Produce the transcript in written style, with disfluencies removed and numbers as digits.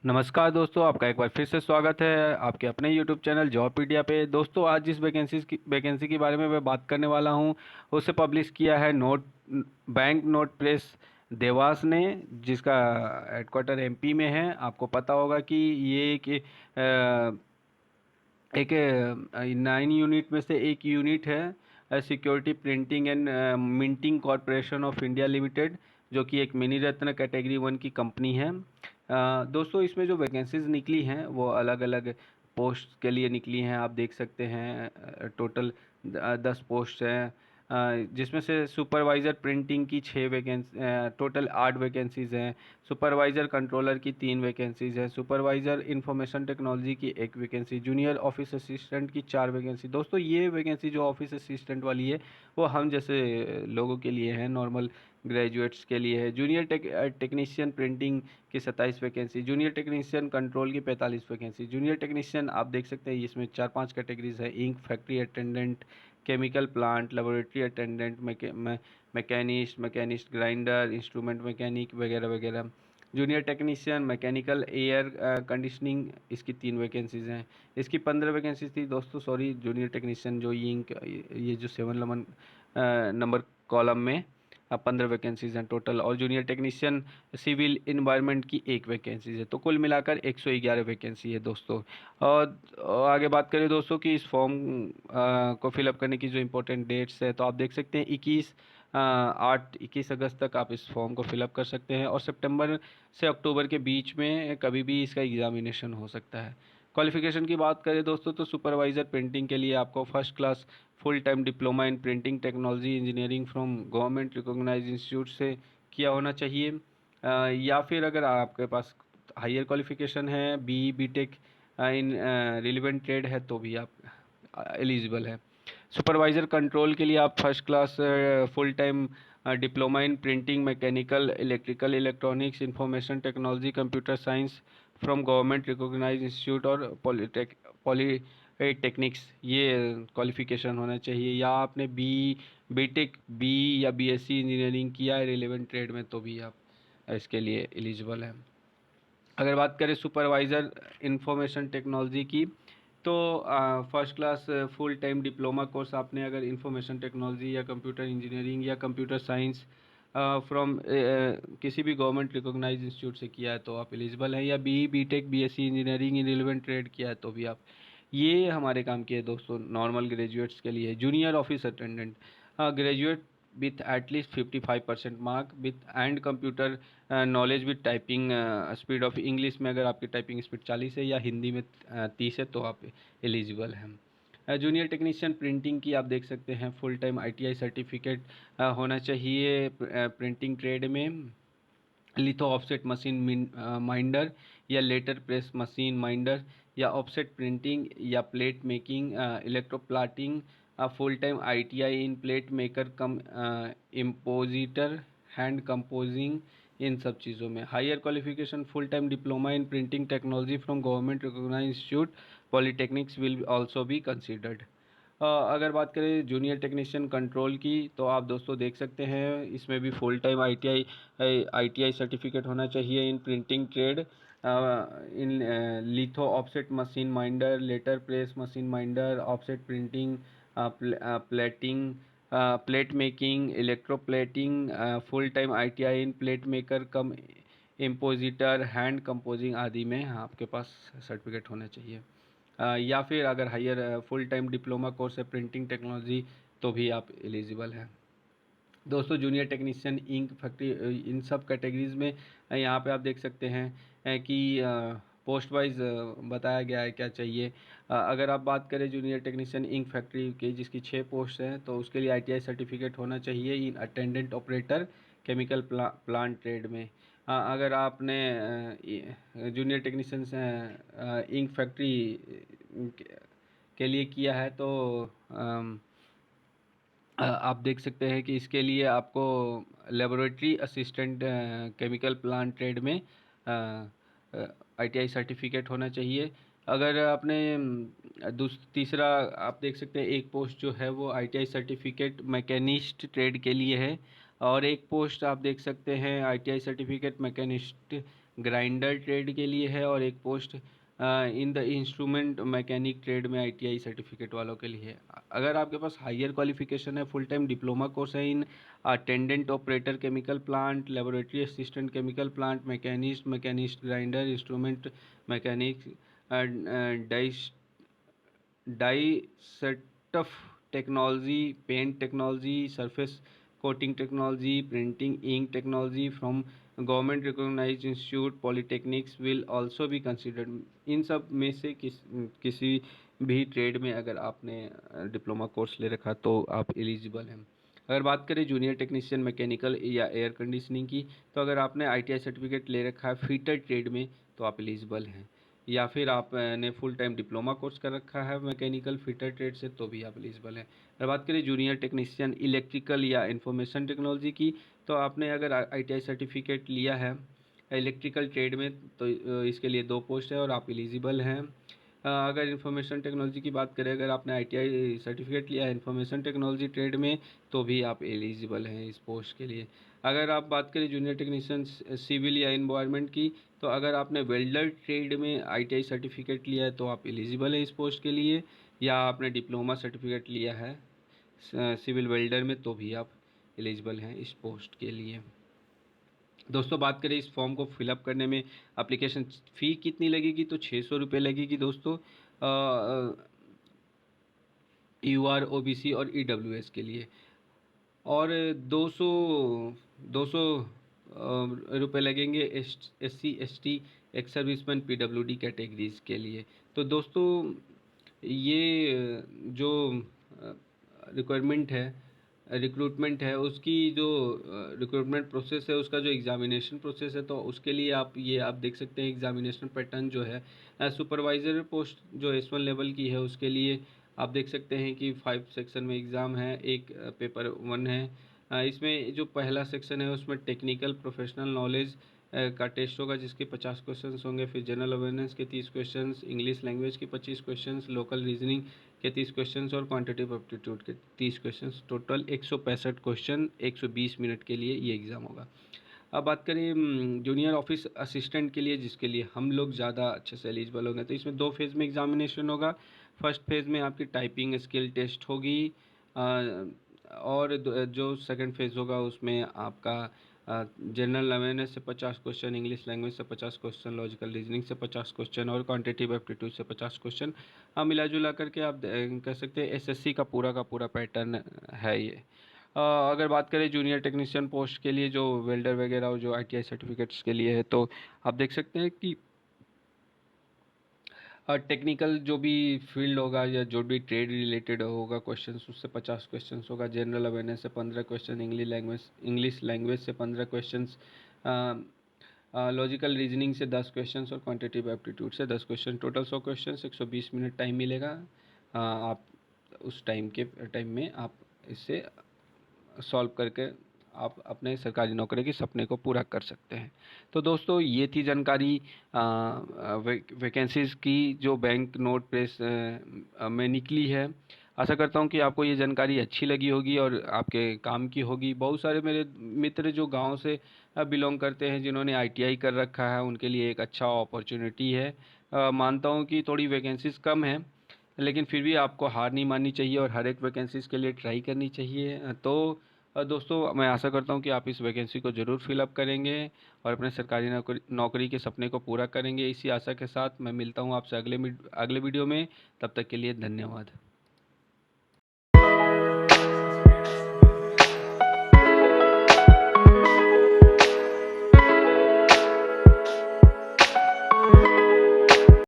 नमस्कार दोस्तों, आपका एक बार फिर से स्वागत है आपके अपने यूट्यूब चैनल जॉबपीडिया पे। दोस्तों, आज जिस वैकेंसी की बारे में मैं बात करने वाला हूँ उसे पब्लिश किया है बैंक नोट प्रेस देवास ने, जिसका हेडक्वार्टर एमपी में है। आपको पता होगा कि ये एक 9 यूनिट में से एक यूनिट है security printing and minting corporation of India limited, जो कि एक मिनी रत्न कैटेगरी 1 की कंपनी है। दोस्तों, इसमें जो वैकेंसीज निकली हैं वो अलग अलग पोस्ट के लिए निकली हैं। आप देख सकते हैं टोटल 10 पोस्ट हैं, जिसमें से सुपरवाइज़र प्रिंटिंग की 6 वैकेंसी, टोटल 8 वैकेंसीज़ हैं। सुपरवाइज़र कंट्रोलर की 3 वैकेंसीज़ हैं। सुपरवाइज़र इंफॉर्मेशन टेक्नोलॉजी की 1 वैकेंसी। जूनियर ऑफिस असिस्टेंट की 4 वैकेंसी। दोस्तों, ये वैकेंसी जो ऑफिस असिस्टेंट वाली है वो हम जैसे लोगों के लिए है, नॉर्मल ग्रेजुएट्स के लिए है। जूनियर टेक्नीशियन प्रिंटिंग की 27 वैकेंसी। जूनियर टेक्नीशियन कंट्रोल की 45 वैकेंसी। जूनियर टेक्नीशियन आप देख सकते हैं इसमें 4-5 कैटेगरीज है: ink factory attendant, chemical plant, laboratory attendant, machinist grinder, instrument mechanic वगैरह वगैरह। Junior technician mechanical air conditioning, इसकी 3 वैकेंसीज हैं। इसकी 15 वैकेंसीज थी दोस्तों, सॉरी। जूनियर टेक्नीशियन जो ये जो 7 नंबर कॉलम में 15 वैकेंसीज हैं टोटल। और जूनियर टेक्नीशियन सिविल इन्वायरमेंट की 1 वैकेंसीज है। तो कुल मिलाकर 111 वैकेंसी है दोस्तों। और आगे बात करें दोस्तों कि इस फॉर्म को फिलअप करने की जो इम्पोर्टेंट डेट्स है, तो आप देख सकते हैं 21 अगस्त तक आप इस फॉर्म को फिलअप कर सकते हैं। और सितंबर से अक्टूबर के बीच में कभी भी इसका एग्जामिनेशन हो सकता है। क्वालिफिकेशन की बात करें दोस्तों, तो सुपरवाइज़र प्रिंटिंग के लिए आपको first class full time diploma in printing technology engineering from government recognised institute से किया होना चाहिए। या फिर अगर आपके पास हायर क्वालिफिकेशन है, B tech in relevant trade है, तो भी आप एलिजिबल है। सुपरवाइज़र कंट्रोल के लिए आप first class full time diploma in printing, mechanical, electrical, electronics, information technology, computer science from government recognised institute और पॉलीटेक्निक्स, ये क्वालिफिकेशन होना चाहिए। या आपने बीटेक या बीएससी इंजीनियरिंग किया है रिलेवेंट ट्रेड में, तो भी आप इसके लिए एलिजिबल हैं। अगर बात करें सुपरवाइज़र इंफॉर्मेशन टेक्नोलॉजी की, तो first class full time diploma course आपने अगर इंफॉर्मेशन टेक्नोलॉजी या कंप्यूटर इंजीनियरिंग या कंप्यूटर साइंस फ्रॉम किसी भी गवर्नमेंट रिकॉग्नाइज्ड इंस्टीट्यूट से किया है, तो आप एलिजिबल हैं। या BTech BSc engineering in relevant trade किया है, तो भी आप। ये हमारे काम की है दोस्तों, नॉर्मल ग्रेजुएट्स के लिए। Junior office attendant, graduate with at least 55% mark with and computer knowledge with typing speed of English में अगर आपकी टाइपिंग स्पीड 40 है या हिंदी में 30 है, तो आप एलिजिबल हैं। जूनियर टेक्नीशियन प्रिंटिंग की आप देख सकते हैं फुल टाइम आईटीआई सर्टिफिकेट होना चाहिए प्रिंटिंग ट्रेड में। लिथो ऑफसेट मशीन माइंडर या लेटर प्रेस मशीन माइंडर या ऑफसेट प्रिंटिंग या plate making, electroplating, full time ITI in plate maker cum impositor, hand composing, इन सब चीज़ों में। Higher qualification full time diploma in printing technology from government recognised institute polytechnics will also be considered. अगर बात करें junior technician control की, तो आप दोस्तों देख सकते हैं इसमें भी फुल टाइम आईटीआई सर्टिफिकेट होना चाहिए in printing trade, in litho offset machine minder, letter press machine minder, offset printing, plating, plate making, electroplating, full time ITI in plate maker cum impositor, hand composing आदि में आपके पास certificate होना चाहिए। या फिर अगर higher full time diploma course है printing technology, तो भी आप एलिजिबल हैं। दोस्तों, जूनियर टेक्नीशियन इंक फैक्ट्री, इन सब कैटेगरीज में यहाँ पे आप देख सकते हैं कि पोस्ट वाइज बताया गया है क्या चाहिए। अगर आप बात करें जूनियर टेक्नीशियन इंक फैक्ट्री की, जिसकी 6 पोस्ट हैं, तो उसके लिए आईटीआई सर्टिफिकेट होना चाहिए in attendant operator chemical plant trade में। अगर आपने जूनियर टेक्नीशियन इंक फैक्ट्री के लिए किया है, तो आप देख सकते हैं कि इसके लिए आपको laboratory assistant chemical plant trade में आईटीआई सर्टिफिकेट होना चाहिए। अगर आपने तीसरा आप देख सकते हैं एक पोस्ट जो है वो आईटीआई सर्टिफिकेट मैकेनिस्ट ट्रेड के लिए है, और एक पोस्ट आप देख सकते हैं ITI certificate machinist grinder trade के लिए है और एक post in the instrument mechanic trade में ITI सर्टिफिकेट वालों के लिए है। अगर आपके पास हायर क्वालिफिकेशन है, फुल टाइम डिप्लोमा कोर्स है in attendant operator chemical plant, laboratory assistant chemical plant, machinist grinder, instrument mechanic, die setup technology, paint technology, surface coating technology, printing ink technology from government recognised institute polytechnics will also be considered. इन सब में से किसी भी trade में अगर आपने diploma course ले रखा तो आप एलिजिबल हैं। अगर बात करें जूनियर टेक्नीशियन मैकेनिकल या एयर कंडीशनिंग की, तो अगर आपने ITI सर्टिफिकेट ले रखा है फिटर ट्रेड में तो आप एलिजिबल हैं, या फिर आपने फुल टाइम डिप्लोमा कोर्स कर रखा है मैकेनिकल फिटर ट्रेड से तो भी आप एलिजिबल हैं। अगर बात करें जूनियर टेक्नीशियन इलेक्ट्रिकल या इंफॉर्मेशन टेक्नोलॉजी की, तो आपने अगर ITI सर्टिफिकेट लिया है इलेक्ट्रिकल ट्रेड में तो इसके लिए 2 पोस्ट है और आप एलिजिबल हैं। अगर इंफॉर्मेशन टेक्नोलॉजी की बात करें, अगर आपने ITI सर्टिफिकेट लिया है इंफॉर्मेशन टेक्नोलॉजी ट्रेड में तो भी आप एलिजिबल हैं इस पोस्ट के लिए। अगर आप बात करें जूनियर टेक्नीशियन सिविल या एनवायरनमेंट की, तो अगर आपने वेल्डर ट्रेड में ITI सर्टिफिकेट लिया है तो आप एलिजिबल हैं इस पोस्ट के लिए, या आपने डिप्लोमा सर्टिफिकेट लिया है सिविल वेल्डर में तो भी आप एलिजिबल हैं इस पोस्ट के लिए। दोस्तों बात करें इस फॉर्म को फिलअप करने में एप्लीकेशन फ़ी कितनी लगेगी, तो 600 रुपये लगेगी दोस्तों, UR OBC और EWS के लिए, और 200 रुपये लगेंगे SC ST ex serviceman PWD categories के लिए। तो दोस्तों ये जो रिक्रूटमेंट है उसकी जो रिक्रूटमेंट प्रोसेस है, उसका जो एग्ज़ामिनेशन प्रोसेस है, तो उसके लिए आप देख सकते हैं एग्ज़ामिनेशन पैटर्न जो है सुपरवाइज़र पोस्ट जो S1 लेवल की है उसके लिए आप देख सकते हैं कि 5 सेक्शन में एग्ज़ाम है, एक पेपर 1 है। इसमें जो पहला सेक्शन है उसमें टेक्निकल प्रोफेशनल नॉलेज का टेस्ट होगा जिसके 50 क्वेश्चंस होंगे, फिर जनरल अवेयरनेस के 30 क्वेश्चंस, इंग्लिश लैंग्वेज के 25 क्वेश्चंस, लोकल रीजनिंग के 30 क्वेश्चंस और क्वांटिटेटिव एप्टीट्यूड के 30 क्वेश्चंस, टोटल 165 क्वेश्चन 120 मिनट के लिए ये एग्ज़ाम होगा। अब बात करें जूनियर ऑफिस असिस्टेंट के लिए, जिसके लिए हम लोग ज़्यादा अच्छे से एलिजिबल होंगे, तो इसमें 2 फेज़ में एग्जामिनेशन होगा। फर्स्ट फेज़ में आपकी टाइपिंग स्किल टेस्ट होगी, और जो सेकंड फेज़ होगा उसमें आपका जनरल अवेयरनेस से 50 क्वेश्चन, इंग्लिश लैंग्वेज से 50 क्वेश्चन, लॉजिकल रीजनिंग से 50 क्वेश्चन और क्वांटिटेटिव एप्टीट्यूड से 50 क्वेश्चन, मिला जुला करके आप कह सकते हैं SSC का पूरा पैटर्न है ये। अगर बात करें जूनियर टेक्नीशियन पोस्ट के लिए जो वेल्डर वगैरह और जो ITI सर्टिफिकेट्स के लिए है, तो आप देख सकते हैं कि टेक्निकल जो भी फील्ड होगा या जो भी ट्रेड रिलेटेड होगा क्वेश्चंस, उससे 50 क्वेश्चंस होगा, जनरल अवेयरनेस से 15 क्वेश्चन, इंग्लिश लैंग्वेज से 15 क्वेश्चंस, लॉजिकल रीजनिंग से 10 क्वेश्चंस और क्वांटिटेटिव एप्टीट्यूड से 10 question, total 100 questions, 120 minute time मिलेगा। आप उस टाइम में आप इससे सॉल्व करके आप अपने सरकारी नौकरी के सपने को पूरा कर सकते हैं। तो दोस्तों ये थी जानकारी वैकेंसीज़ की जो बैंक नोट प्रेस में निकली है। आशा करता हूँ कि आपको ये जानकारी अच्छी लगी होगी और आपके काम की होगी। बहुत सारे मेरे मित्र जो गांव से बिलोंग करते हैं, जिन्होंने ITI कर रखा है, उनके लिए एक अच्छा अपॉर्चुनिटी है। मानता हूँ कि थोड़ी वैकेंसीज़ कम है, लेकिन फिर भी आपको हार नहीं माननी चाहिए और हर एक वैकेंसीज़ के लिए ट्राई करनी चाहिए। तो दोस्तों मैं आशा करता हूँ कि आप इस वैकेंसी को ज़रूर फिलअप करेंगे और अपने सरकारी नौकरी के सपने को पूरा करेंगे। इसी आशा के साथ मैं मिलता हूँ आपसे अगले वीडियो में। तब तक के लिए धन्यवाद।